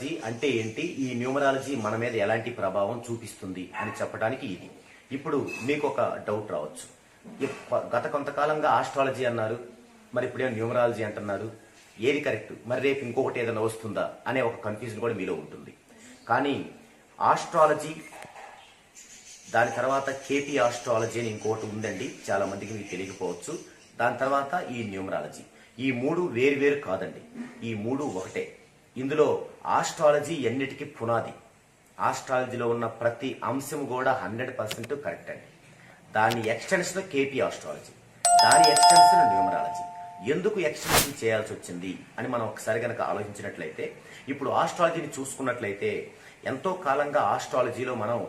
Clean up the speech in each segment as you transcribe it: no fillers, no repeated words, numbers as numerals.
Numerology అంటే ఏంటి, ఈ న్యూమరాలజీ మన మీద ఎలాంటి ప్రభావం చూపిస్తుంది అని చెప్పడానికి ఇది. ఇప్పుడు మీకు ఒక డౌట్ రావచ్చు, గత కొంతకాలంగా ఆస్ట్రాలజీ అన్నారు, మరి ఇప్పుడేమో న్యూమరాలజీ అంటున్నారు, ఏది కరెక్ట్, మరి రేపు ఇంకొకటి ఏదైనా వస్తుందా అనే ఒక కన్ఫ్యూజన్ కూడా మీలో ఉంటుంది. కానీ ఆస్ట్రాలజీ, దాని తర్వాత కేపీ ఆస్ట్రాలజీ అని ఇంకొకటి ఉందండి, చాలా మందికి మీకు తెలియకపోవచ్చు. దాని తర్వాత ఈ న్యూమరాలజీ. ఈ మూడు వేరు కాదండి, ఈ మూడు ఒకటే. ఇందులో ఆస్ట్రాలజీ ఎన్నిటికీ పునాది. ఆస్ట్రాలజీలో ఉన్న ప్రతి అంశం కూడా 100% కరెక్ట్ అండి. దాని ఎక్స్టెన్షన్ కేపీ ఆస్ట్రాలజీ, దాని ఎక్స్టెన్షన్ న్యూమరాలజీ. ఎందుకు ఎక్స్టెన్షన్ చేయాల్సి వచ్చింది అని మనం ఒకసారి కనుక ఆలోచించినట్లయితే, ఇప్పుడు ఆస్ట్రాలజీని చూసుకున్నట్లయితే ఎంతో కాలంగా ఆస్ట్రాలజీలో మనం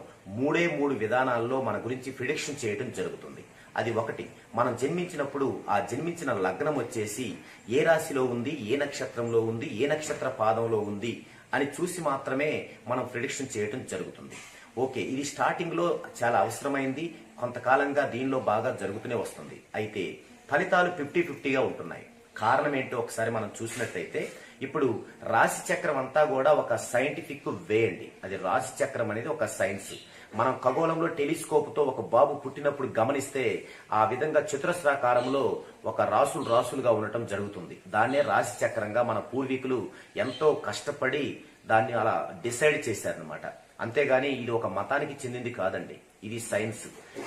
మూడు విధానాల్లో మన గురించి ప్రిడిక్షన్ చేయడం జరుగుతుంది. అది ఒకటి, మనం జన్మించినప్పుడు ఆ జన్మించిన లగ్నం వచ్చేసి ఏ రాశిలో ఉంది, ఏ నక్షత్రంలో ఉంది, ఏ నక్షత్ర పాదంలో ఉంది అని చూసి మాత్రమే మనం ప్రిడిక్షన్ చేయడం జరుగుతుంది. ఓకే, ఇది స్టార్టింగ్ లో చాలా అవసరమైంది, కొంతకాలంగా దీనిలో బాగా జరుగుతూనే వస్తుంది. అయితే ఫలితాలు 50-50గా ఉంటున్నాయి. కారణం ఏంటో ఒకసారి మనం చూసినట్లయితే, ఇప్పుడు రాశి చక్రం అంతా కూడా ఒక సైంటిఫిక్ వే అండి. అది రాశి చక్రం అనేది ఒక సైన్స్. మనం ఖగోళంలో టెలిస్కోప్ తో ఒక బాబు పుట్టినప్పుడు గమనిస్తే ఆ విధంగా చతురస్రాకారంలో ఒక రాసులుగా ఉండటం జరుగుతుంది. దాన్నే రాశి చక్రంగా మన పూర్వీకులు ఎంతో కష్టపడి దాన్ని అలా డిసైడ్ చేశారనమాట. అంతేగాని ఇది ఒక మతానికి చెందింది కాదండి, ఇది సైన్స్.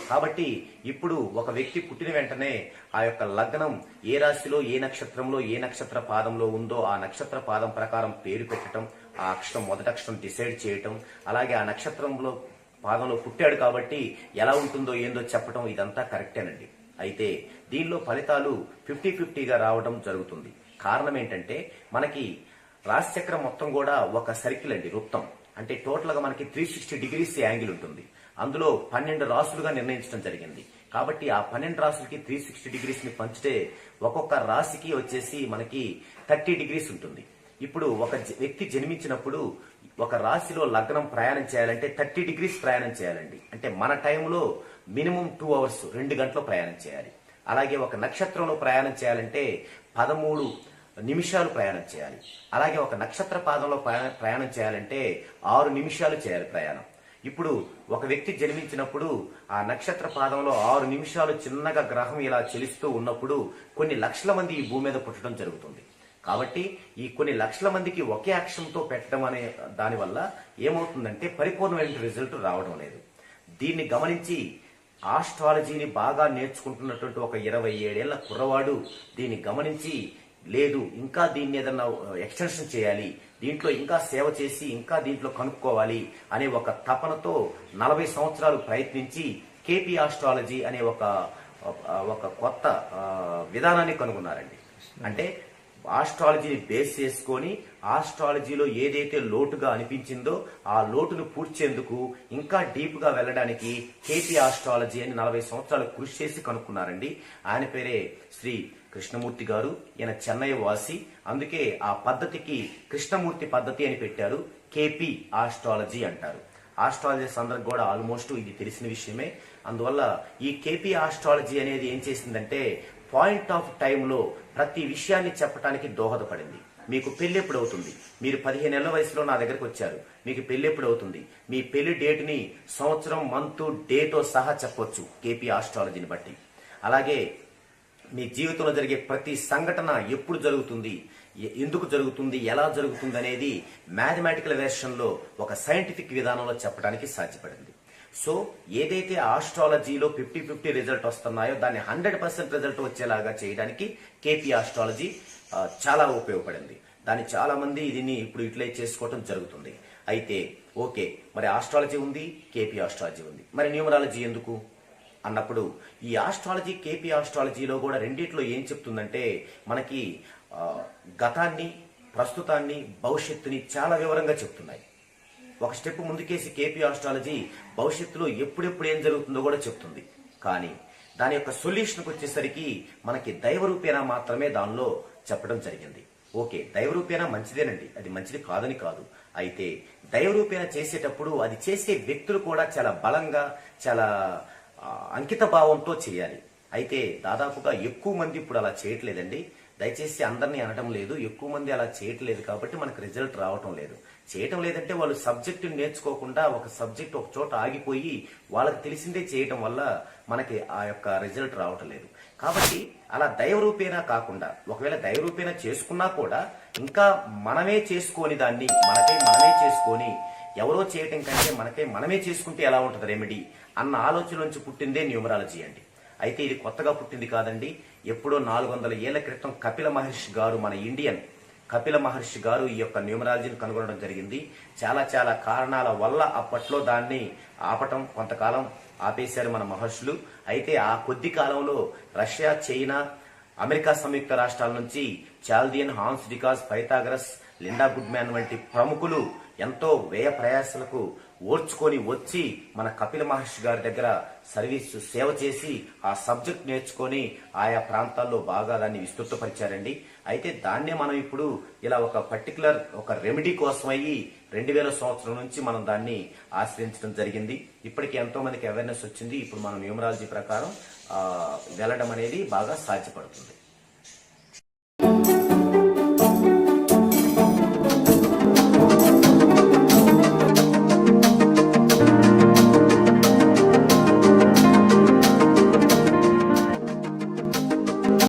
కాబట్టి ఇప్పుడు ఒక వ్యక్తి పుట్టిన వెంటనే ఆ యొక్క లగ్నం ఏ రాశిలో, ఏ నక్షత్రంలో, ఏ నక్షత్ర పాదంలో ఉందో ఆ నక్షత్ర పాదం ప్రకారం పేరు పెట్టడం, ఆ అక్షరం మొదటి అక్షరం డిసైడ్ చేయటం, అలాగే ఆ నక్షత్రంలో పాదంలో పుట్టాడు కాబట్టి ఎలా ఉంటుందో ఏందో చెప్పడం, ఇదంతా కరెక్టేనండి. అయితే దీనిలో ఫలితాలు 50-50గా రావడం జరుగుతుంది. కారణం ఏంటంటే, మనకి రాశిచక్రం మొత్తం కూడా ఒక సర్కిల్ అండి, వృత్తం. అంటే టోటల్ గా మనకి 360 డిగ్రీస్ యాంగిల్ ఉంటుంది. అందులో 12 రాసులుగా నిర్ణయించడం జరిగింది. కాబట్టి ఆ 12 రాసులకి 360 డిగ్రీస్ ని పంచితే ఒక్కొక్క రాశికి వచ్చేసి మనకి 30 డిగ్రీస్ ఉంటుంది. ఇప్పుడు ఒక వ్యక్తి జన్మించినప్పుడు ఒక రాశిలో లగ్నం ప్రయాణం చేయాలంటే 30 డిగ్రీస్ ప్రయాణం చేయాలండి. అంటే మన టైంలో మినిమం 2 అవర్స్, 2 గంటలు ప్రయాణం చేయాలి. అలాగే ఒక నక్షత్రంలో ప్రయాణం చేయాలంటే 13 నిమిషాలు ప్రయాణం చేయాలి. అలాగే ఒక నక్షత్ర పాదంలో ప్రయాణం చేయాలంటే 6 నిమిషాలు చేయాలి ప్రయాణం. ఇప్పుడు ఒక వ్యక్తి జన్మించినప్పుడు ఆ నక్షత్ర పాదంలో 6 నిమిషాలు చిన్నగా గ్రహం ఇలా చెలిస్తూ ఉన్నప్పుడు కొన్ని లక్షల మంది ఈ భూమి మీద పుట్టడం జరుగుతుంది. కాబట్టి ఈ కొన్ని లక్షల మందికి ఒకే అక్షరంతో పెట్టడం అనే దానివల్ల ఏమవుతుందంటే పరిపూర్ణమైన రిజల్ట్ రావడం లేదు. దీన్ని గమనించి ఆస్ట్రాలజీని బాగా నేర్చుకుంటున్నటువంటి ఒక 27 ఏళ్ల కుర్రవాడు దీన్ని గమనించి, లేదు ఇంకా దీన్ని ఏదన్నా ఎక్స్టెన్షన్ చేయాలి, దీంట్లో ఇంకా సేవ చేసి ఇంకా దీంట్లో కనుక్కోవాలి అనే ఒక తపనతో 40 సంవత్సరాలు ప్రయత్నించి కేపీ ఆస్ట్రాలజీ అనే ఒక కొత్త విధానాన్ని కనుగొన్నారండి. అంటే ఆస్ట్రాలజీని బేస్ చేసుకొని ఆస్ట్రాలజీలో ఏదైతే లోటుగా అనిపించిందో ఆ లోటును పూడ్చేందుకు ఇంకా డీప్ గా వెళ్ళడానికి కేపీ ఆస్ట్రాలజీ అని 40 సంవత్సరాలు కృషి చేసి కనుక్కున్నారండి. ఆయన పేరే శ్రీ కృష్ణమూర్తి గారు. ఈయన చెన్నై వాసి, అందుకే ఆ పద్ధతికి కృష్ణమూర్తి పద్ధతి అని పెట్టారు. కేపీ ఆస్ట్రాలజీ అంటారు. ఆస్ట్రాలజీస్ అందరికి కూడా ఆల్మోస్ట్ ఇది తెలిసిన విషయమే. అందువల్ల ఈ కేపీ ఆస్ట్రాలజీ అనేది ఏం చేసిందంటే పాయింట్ ఆఫ్ టైంలో ప్రతి విషయాన్ని చెప్పడానికి దోహదపడింది. మీకు పెళ్లి ఎప్పుడు అవుతుంది, మీరు 15 ఏళ్ల వయసులో నా దగ్గరకు వచ్చారు, మీకు పెళ్లి ఎప్పుడు అవుతుంది, మీ పెళ్లి డేట్ ని సంవత్సరం, మంత్, డేతో సహా చెప్పొచ్చు కేపీ ఆస్ట్రాలజీని బట్టి. అలాగే మీ జీవితంలో జరిగే ప్రతి సంఘటన ఎప్పుడు జరుగుతుంది, ఎందుకు జరుగుతుంది, ఎలా జరుగుతుంది అనేది మ్యాథమెటికల్ వెర్షన్ లో ఒక సైంటిఫిక్ విధానంలో చెప్పడానికి సాధ్యపడింది. సో ఏదైతే ఆస్ట్రాలజీలో 50-50 రిజల్ట్ వస్తున్నాయో దాన్ని 100% రిజల్ట్ వచ్చేలాగా చేయడానికి కేపీ ఆస్ట్రాలజీ చాలా ఉపయోగపడింది. దాన్ని చాలా మంది దీన్ని ఇప్పుడు యూటిలైజ్ చేసుకోవడం జరుగుతుంది. అయితే ఓకే, మరి ఆస్ట్రాలజీ ఉంది, కేపీ ఆస్ట్రాలజీ ఉంది, మరి న్యూమరాలజీ ఎందుకు అన్నప్పుడు, ఈ ఆస్ట్రాలజీ కేపీ ఆస్ట్రాలజీలో కూడా రెండిట్లో ఏం చెప్తుందంటే మనకి గతాన్ని, ప్రస్తుతాన్ని, భవిష్యత్తుని చాలా వివరంగా చెప్తున్నాయి. ఒక స్టెప్ ముందుకేసి కేపీ ఆస్ట్రాలజీ భవిష్యత్తులో ఎప్పుడెప్పుడు ఏం జరుగుతుందో కూడా చెప్తుంది. కానీ దాని యొక్క సొల్యూషన్కి వచ్చేసరికి మనకి దైవరూపేణ మాత్రమే దానిలో చెప్పడం జరిగింది. ఓకే, దైవరూపేణ మంచిదేనండి, అది మంచిది కాదని కాదు. అయితే దైవరూపేణ చేసేటప్పుడు అది చేసే వ్యక్తులు కూడా చాలా బలంగా, చాలా అంకిత భావంతో చేయాలి. అయితే దాదాపుగా ఎక్కువ మంది ఇప్పుడు అలా చేయట్లేదండి. దయచేసి అందరినీ అనటం లేదు, ఎక్కువ మంది అలా చేయట్లేదు కాబట్టి మనకు రిజల్ట్ రావటం లేదు. చేయటం లేదంటే వాళ్ళు సబ్జెక్టు నేర్చుకోకుండా ఒక సబ్జెక్ట్ ఒక చోట ఆగిపోయి వాళ్ళకి తెలిసిందే చేయటం వల్ల మనకి ఆ యొక్క రిజల్ట్ రావటం లేదు. కాబట్టి అలా దైవరూపేణా కాకుండా, ఒకవేళ దైవరూపేణా చేసుకున్నా కూడా ఇంకా మనమే చేసుకొని దాన్ని మనమే చేసుకొని ఎవరో చేయటం కంటే మనమే చేసుకుంటే ఎలా ఉంటుంది రెమెడీ అన్న ఆలోచన నుంచి పుట్టిందే న్యూమరాలజీ అండి. అయితే ఇది కొత్తగా పుట్టింది కాదండి. ఎప్పుడో 400 ఏళ్ల క్రితం కపిల మహర్షి గారు, మన ఇండియన్ కపిల మహర్షి గారు ఈ యొక్క న్యూమరాలజీని కనుగొనడం జరిగింది. చాలా చాలా కారణాల వల్ల అప్పట్లో దాన్ని ఆపటం, కొంతకాలం ఆపేశారు మన మహర్షులు. అయితే ఆ కొద్ది కాలంలో రష్యా, చైనా, అమెరికా సంయుక్త రాష్ట్రాల నుంచి Chaldean, Hans డికాస్, Pythagoras, Linda Goodman వంటి ప్రముఖులు ఎంతో వ్యయ ప్రయాసలకు ఓర్చుకొని వచ్చి మన కపిల మహర్షి గారి దగ్గర సేవ చేసి ఆ సబ్జెక్ట్ నేర్చుకొని ఆయా ప్రాంతాల్లో బాగా దాన్ని విస్తృతపరిచారండి. అయితే దాన్నే మనం ఇప్పుడు ఇలా ఒక పర్టికులర్ ఒక రెమెడీ కోసం అయ్యి 2000 సంవత్సరం నుంచి మనం దాన్ని ఆశ్రయించడం జరిగింది. ఇప్పటికి ఎంతో మందికి అవేర్నెస్ వచ్చింది. ఇప్పుడు మనం న్యూమరాలజీ ప్రకారం వెళ్ళడం అనేది బాగా సాధ్యపడుతుంది.